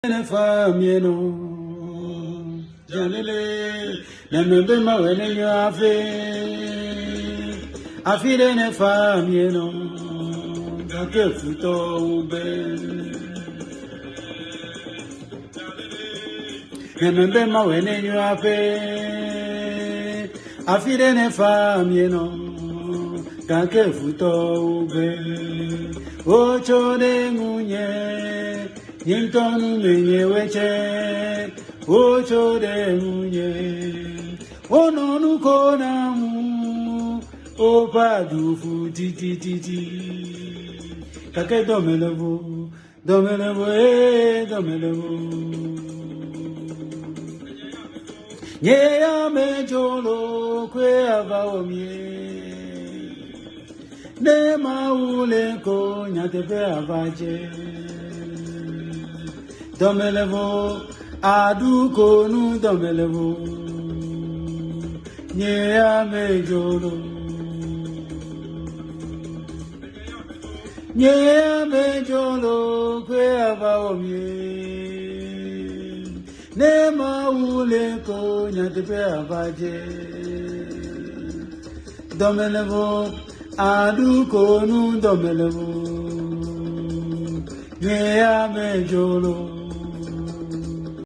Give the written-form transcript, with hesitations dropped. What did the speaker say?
Nefamieno, Janele, Namemba when you are free. I feel in a famieno, Gakefuto be. Namemba when you are free. I feel in a famieno, Gakefuto be. Ocho de Munye. Yintonu menye weche, ocho de munye, ononu konamu, opa dufu titi, kake domelevo, domelevo. Nye ame jolo kwe avaomye, ne maule ko nyatepe avaje. Domelevo, aduko nu domelevo, nye amejolo, kwe avaomye, ne maule ko nyatepe avaje. Domelevo, aduko nu domelevo, nye amejolo.